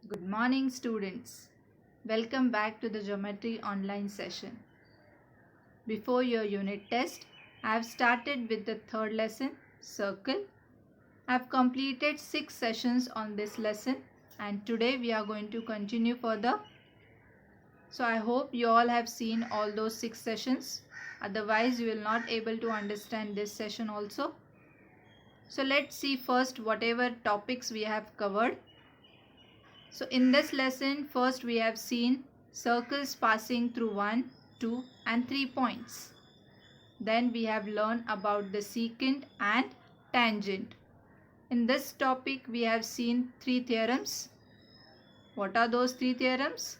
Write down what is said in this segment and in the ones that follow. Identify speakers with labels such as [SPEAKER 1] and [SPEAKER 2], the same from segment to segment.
[SPEAKER 1] Good morning, students. Welcome back to the Geometry online session. Before your unit test, I have started with the third lesson, Circle. I have completed 6 sessions on this lesson and today we are going to continue further. So I hope you all have seen all those 6 sessions. Otherwise, you will not able to understand this session also. So let's see first whatever topics we have covered. So in this lesson, first we have seen circles passing through 1, 2 and 3 points. Then we have learned about the secant and tangent. In this topic we have seen 3 theorems. What are those 3 theorems?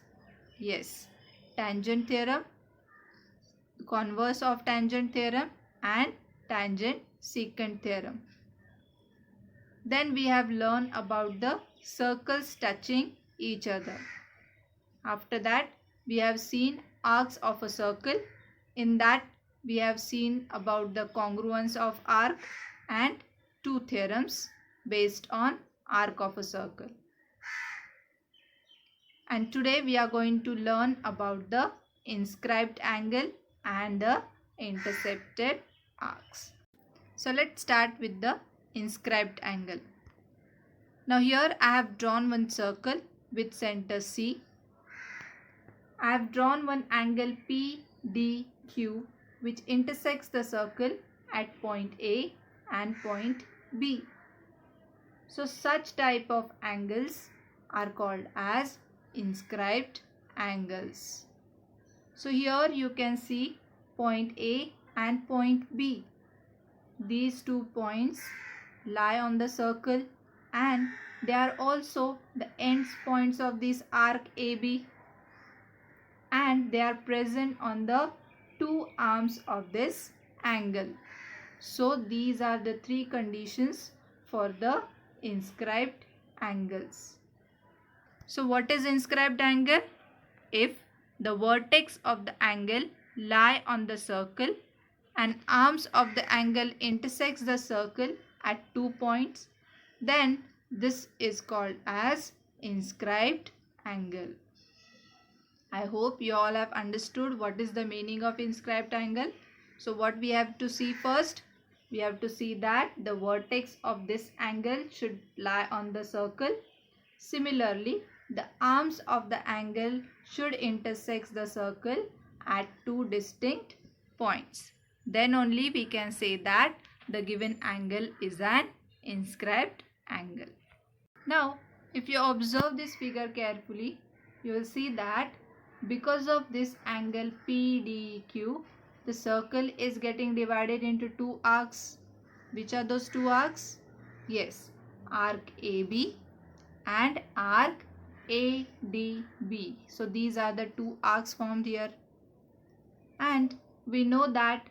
[SPEAKER 1] Yes, tangent theorem, converse of tangent theorem and tangent secant theorem. Then we have learned about the circles touching each other. After that, we have seen arcs of a circle. In that, we have seen about the congruence of arc and 2 theorems based on arc of a circle. And today we are going to learn about the inscribed angle and the intercepted arcs. So let's start with the inscribed angle. Now here I have drawn one circle with center C. I have drawn one angle PDQ which intersects the circle at point A and point B. So such type of angles are called as inscribed angles. So here you can see point A and point B. These 2 points lie on the circle and they are also the ends points of this arc AB and they are present on the 2 arms of this angle. So these are the 3 conditions for the inscribed angles. So what is inscribed angle? If the vertex of the angle lie on the circle and arms of the angle intersects the circle at 2 points, then this is called as inscribed angle. I hope you all have understood what is the meaning of inscribed angle. So what we have to see first? We have to see that the vertex of this angle should lie on the circle. Similarly, the arms of the angle should intersect the circle at 2 distinct points. Then only we can say that the given angle is an inscribed angle. Now, if you observe this figure carefully, you will see that because of this angle PDQ, the circle is getting divided into 2 arcs. Which are those 2 arcs? Yes, arc AB and arc ADB. So these are the 2 arcs formed here. And we know that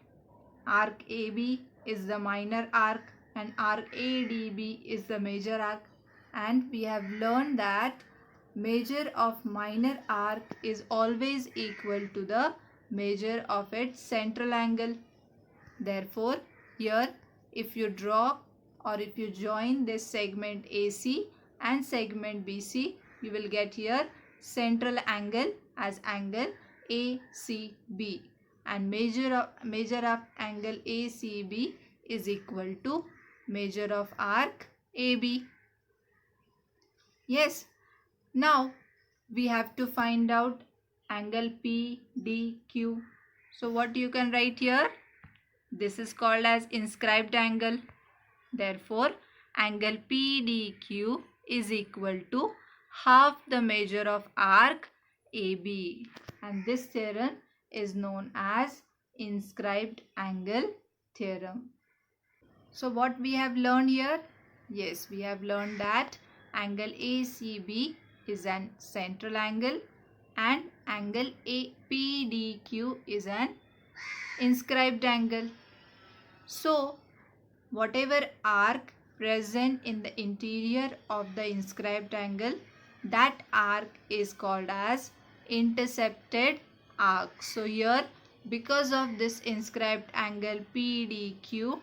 [SPEAKER 1] arc AB is the minor arc and arc ADB is the major arc, and we have learned that measure of minor arc is always equal to the measure of its central angle. Therefore, here if you draw or if you join this segment AC and segment BC, you will get here central angle as angle ACB. And measure of angle ACB is equal to measure of arc AB. Yes, now we have to find out angle PDQ. So what you can write here? This is called as inscribed angle. Therefore, angle PDQ is equal to half the measure of arc AB. And this theorem is known as inscribed angle theorem. So what we have learned here? Yes, we have learned that angle ACB is an central angle and angle PDQ is an inscribed angle. So whatever arc present in the interior of the inscribed angle, that arc is called as intercepted arc. So here, because of this inscribed angle PDQ,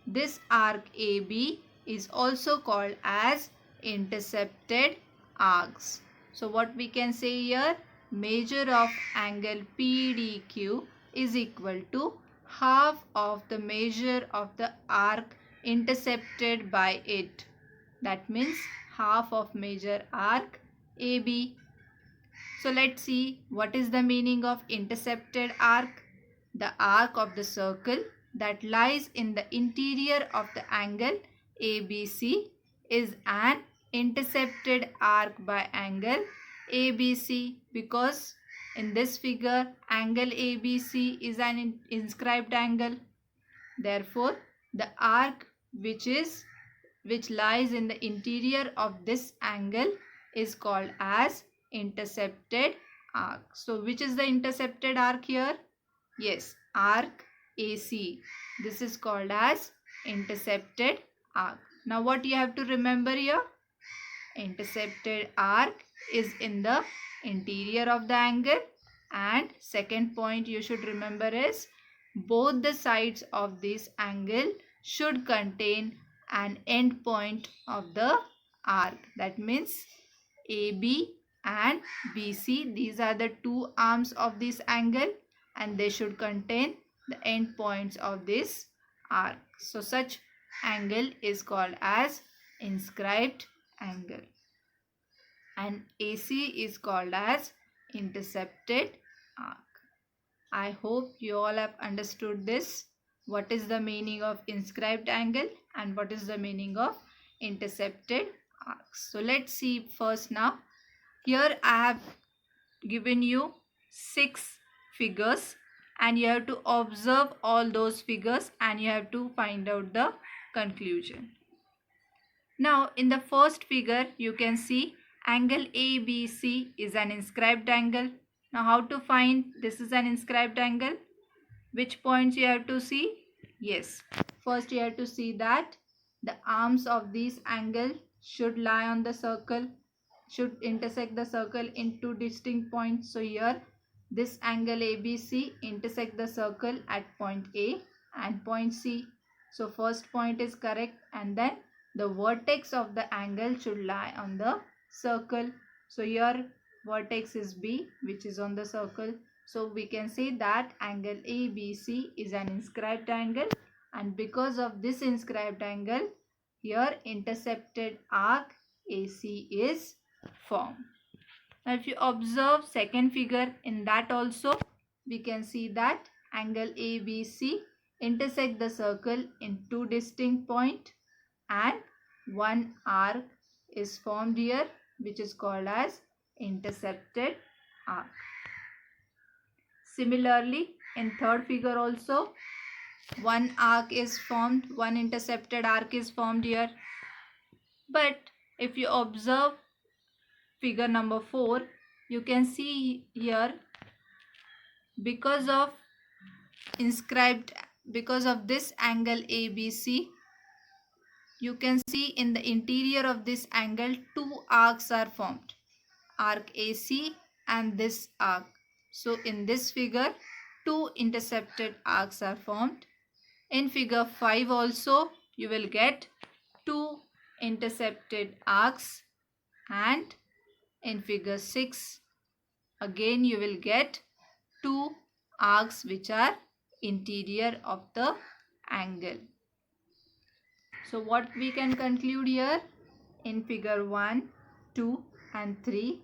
[SPEAKER 1] this arc AB is also called as intercepted arcs. So what we can say here, measure of angle PDQ is equal to half of the measure of the arc intercepted by it. That means half of measure arc AB. So let's see what is the meaning of intercepted arc. The arc of the circle that lies in the interior of the angle ABC is an intercepted arc by angle ABC, because in this figure angle ABC is an inscribed angle. Therefore, the arc which lies in the interior of this angle is called as intercepted arc. So which is the intercepted arc here? Yes, arc AC. This is called as intercepted arc. Now what you have to remember here? Intercepted arc is in the interior of the angle, and second point you should remember is both the sides of this angle should contain an end point of the arc. That means AB and BC, these are the two arms of this angle, and they should contain the end points of this arc. So such angle is called as inscribed angle, and AC is called as intercepted arc. I hope you all have understood this. What is the meaning of inscribed angle and what is the meaning of intercepted arcs? So let's see first now. Here I have given you 6 figures, and you have to observe all those figures and you have to find out the conclusion. Now in the first figure you can see angle ABC is an inscribed angle. Now how to find this is an inscribed angle? Which points you have to see? Yes, first you have to see that the arms of this angle should lie on the circle, should intersect the circle in 2 distinct points. So here this angle ABC intersect the circle at point A and point C. So first point is correct, and then the vertex of the angle should lie on the circle. So here vertex is B, which is on the circle. So we can say that angle ABC is an inscribed angle, and because of this inscribed angle, here intercepted arc AC is formed. Now if you observe second figure, in that also we can see that angle ABC intersect the circle in 2 distinct points, and one arc is formed here, which is called as intercepted arc. Similarly, in third figure also one arc is formed, one intercepted arc is formed here. But if you observe figure number 4, you can see here because of this angle ABC, you can see in the interior of this angle 2 arcs are formed, arc AC and this arc. So in this figure 2 intercepted arcs are formed. In figure 5 also you will get 2 intercepted arcs, and in figure 6 again you will get 2 arcs which are interior of the angle. So what we can conclude here, in figure 1, 2 and 3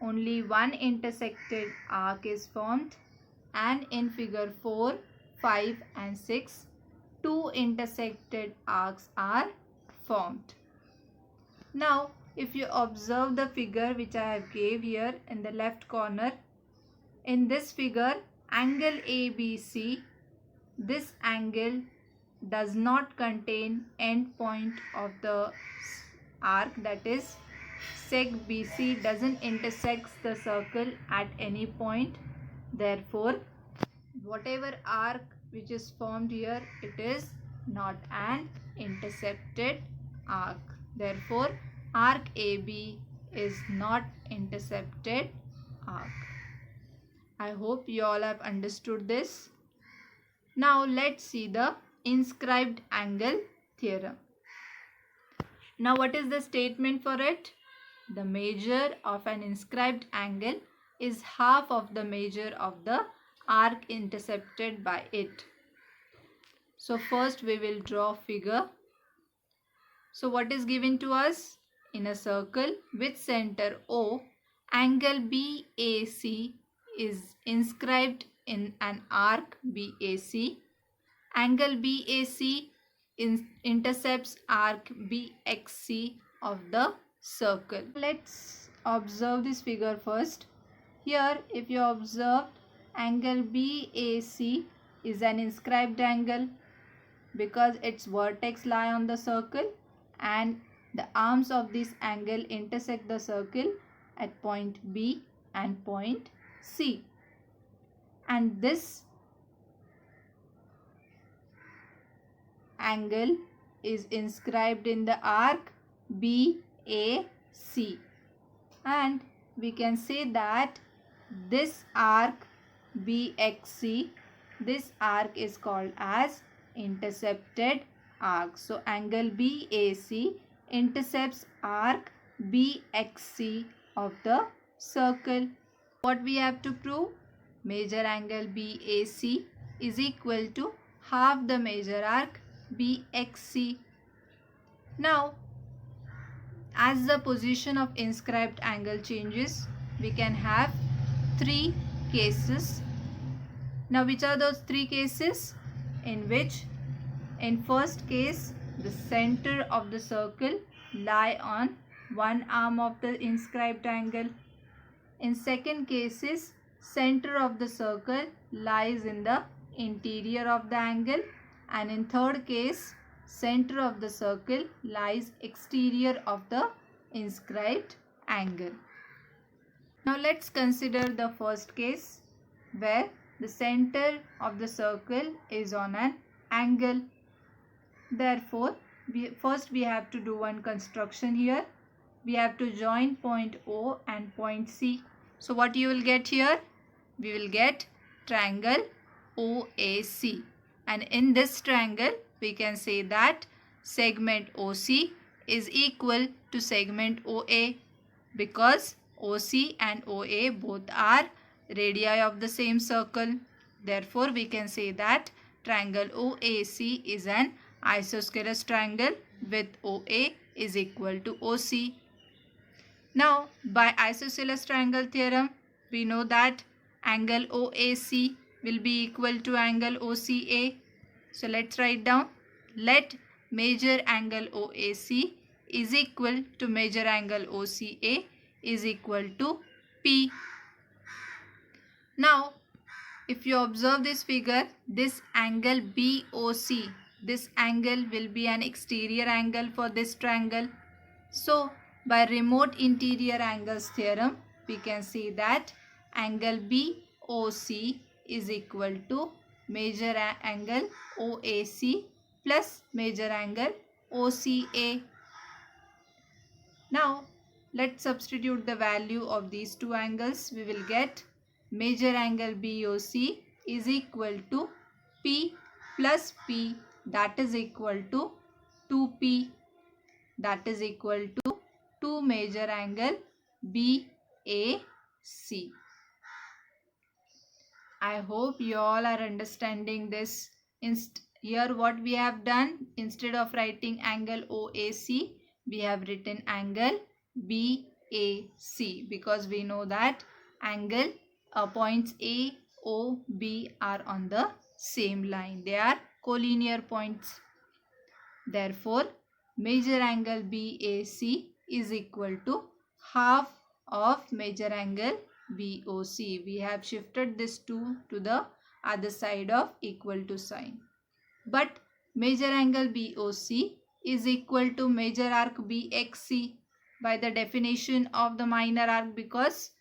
[SPEAKER 1] only one intersected arc is formed, and in figure 4, 5 and 6 2 intersected arcs are formed. Now if you observe the figure which I have gave here in the left corner, in this figure angle ABC, this angle does not contain end point of the arc, that is sec BC doesn't intersect the circle at any point. Therefore whatever arc which is formed here, it is not an intercepted arc. Therefore arc AB is not intercepted arc. I hope you all have understood this. Now let's see the inscribed angle theorem. Now what is the statement for it? The measure of an inscribed angle is half of the measure of the arc intercepted by it. So first we will draw figure. So what is given to us? In a circle with center O, angle BAC is inscribed in an arc BAC. Angle BAC intercepts arc BXC of the circle. Let's observe this figure first. Here, if you observe, angle BAC is an inscribed angle because its vertex lie on the circle and the arms of this angle intersect the circle at point B and point C. And this angle is inscribed in the arc BAC, and we can say that this arc BXC, this arc is called as intercepted arc. So angle BAC intercepts arc BXC of the circle. What we have to prove? Major angle BAC is equal to half the major arc BXC. Now, as the position of inscribed angle changes, we can have three cases. Now, which are those three cases? In which, in first case, the center of the circle lie on one arm of the inscribed angle. In second cases, center of the circle lies in the interior of the angle, and in third case, center of the circle lies exterior of the inscribed angle. Now let's consider the first case where the center of the circle is on an angle. Therefore, first we have to do one construction here. We have to join point O and point C. So what you will get here? We will get triangle OAC. And in this triangle, we can say that segment OC is equal to segment OA because OC and OA both are radii of the same circle. Therefore, we can say that triangle OAC is an isosceles triangle with OA is equal to OC. Now, by isosceles triangle theorem, we know that angle OAC will be equal to angle OCA. So, let's write down. Let major angle OAC is equal to major angle OCA is equal to P. Now, if you observe this figure, this angle BOC, this angle will be an exterior angle for this triangle. So, by remote interior angles theorem, we can say that angle BOC is equal to major angle OAC plus major angle OCA. Now, let's substitute the value of these two angles. We will get major angle BOC is equal to P plus P, that is equal to 2P, that is equal to 2 major angle BAC. I hope you all are understanding this. Here what we have done, instead of writing angle OAC, we have written angle BAC because we know that angle points A, O, B are on the same line. They are collinear points. Therefore, major angle BAC is equal to half of major angle BOC. We have shifted this 2 to the other side of equal to sign. But major angle BOC is equal to major arc BXC by the definition of the minor arc, because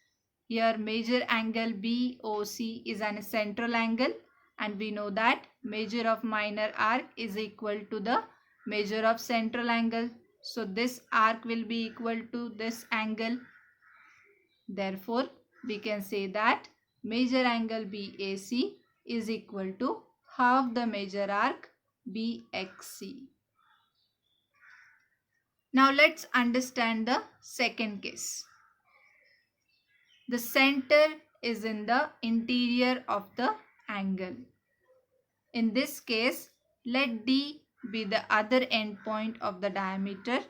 [SPEAKER 1] here major angle BOC is an central angle and we know that measure of minor arc is equal to the measure of central angle. So this arc will be equal to this angle. Therefore, we can say that major angle BAC is equal to half the major arc BXC. Now let's understand the second case. The center is in the interior of the angle. In this case, let D be the other endpoint of the diameter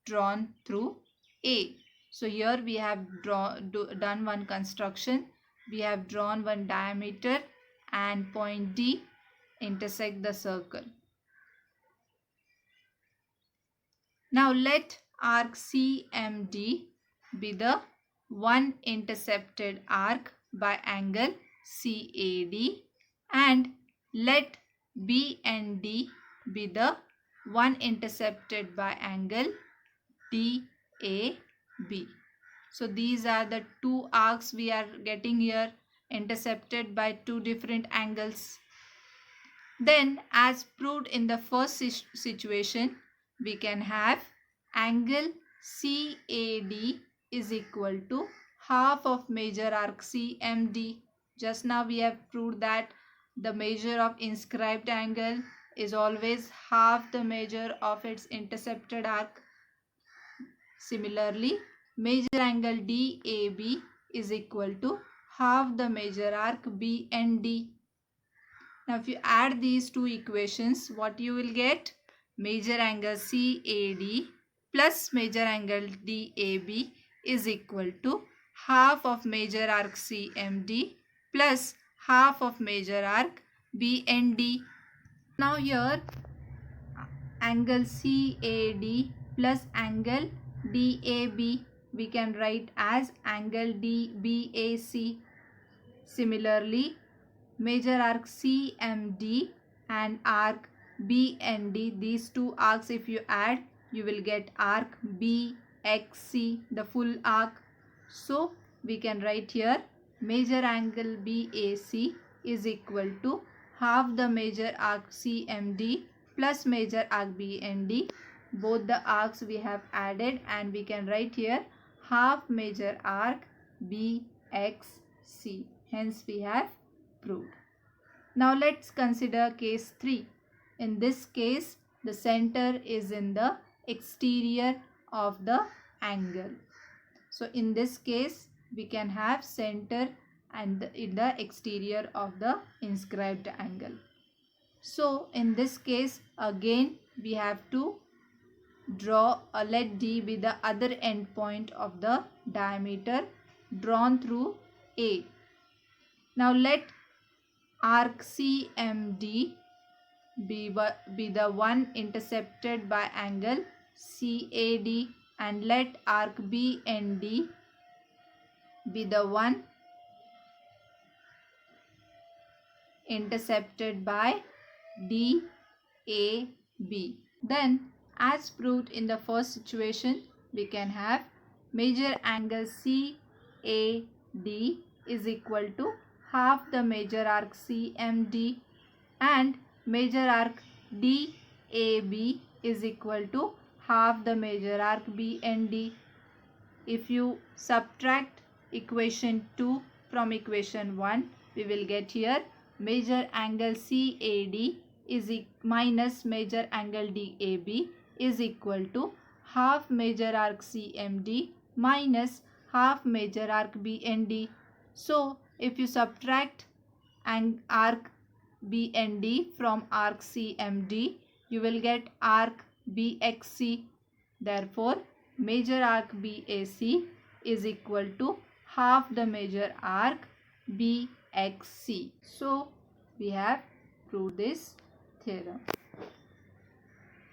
[SPEAKER 1] drawn through A. So here we have done one construction. We have drawn one diameter and point D intersect the circle. Now let arc CMD be the one intercepted arc by angle CAD, and let B and D be the one intercepted by angle DAB. So these are the two arcs we are getting here, intercepted by two different angles. Then, as proved in the first situation, we can have angle CAD is equal to half of major arc CMD. Just now we have proved that the measure of inscribed angle is always half the measure of its intercepted arc. Similarly, major angle DAB is equal to half the major arc BND. Now if you add these two equations, what you will get? Major angle CAD plus major angle DAB is equal to half of major arc CMD plus half of major arc BND. Now here angle CAD plus angle DAB we can write as angle DBAC. Similarly, major arc CMD and arc BND, these two arcs if you add, you will get arc BXC, the full arc. So we can write here major angle BAC is equal to half the major arc CMD plus major arc BND. Both the arcs we have added, and we can write here half major arc BXC. Hence we have proved. Now let's consider case 3. In this case, the center is in the exterior of the angle. So in this case, we can have center and in the exterior of the inscribed angle. So in this case, again we have to draw let D be the other end point of the diameter drawn through A. Now let arc CMD be the one intercepted by angle CAD, and let arc BND be the one intercepted by DAB. Then, as proved in the first situation, we can have major angle CAD is equal to half the major arc CMD, and major arc DAB is equal to half the major arc BND. If you subtract equation 2 from equation 1, we will get here major angle CAD is minus major angle DAB is equal to half major arc CMD minus half major arc BND. So if you subtract arc BND from arc CMD, you will get arc BXC. Therefore, major arc BAC is equal to half the major arc BXC. So we have proved this theorem.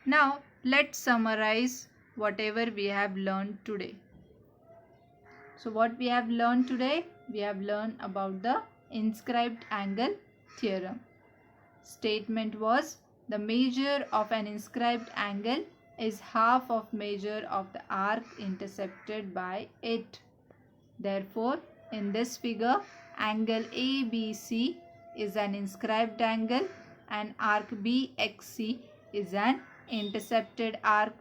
[SPEAKER 1] Now let's summarize whatever we have learned today. So what we have learned today? We have learned about the inscribed angle theorem. Statement was the measure of an inscribed angle is half of measure of the arc intercepted by it. Therefore, in this figure, angle ABC is an inscribed angle and arc BXC is an intercepted arc.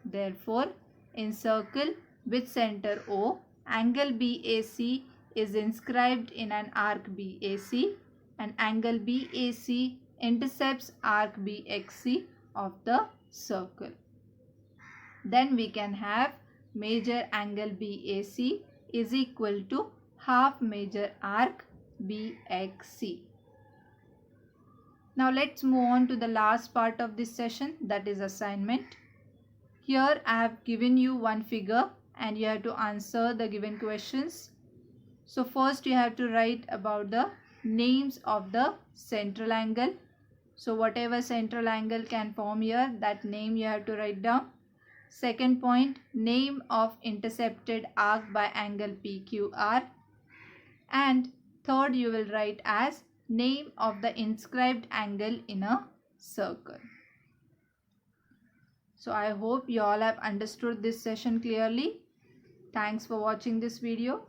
[SPEAKER 1] Therefore, in circle with center O, angle BAC is inscribed in an arc BAC, and angle BAC intercepts arc BXC of the circle. Then we can have major angle BAC is equal to half major arc BXC. Now let's move on to the last part of this session, that is assignment. Here I have given you one figure and you have to answer the given questions. So first you have to write about the names of the central angle. So whatever central angle can form here, that name you have to write down. Second point, name of intercepted arc by angle PQR. And third, you will write as name of the inscribed angle in a circle. So I hope you all have understood this session clearly. Thanks for watching this video.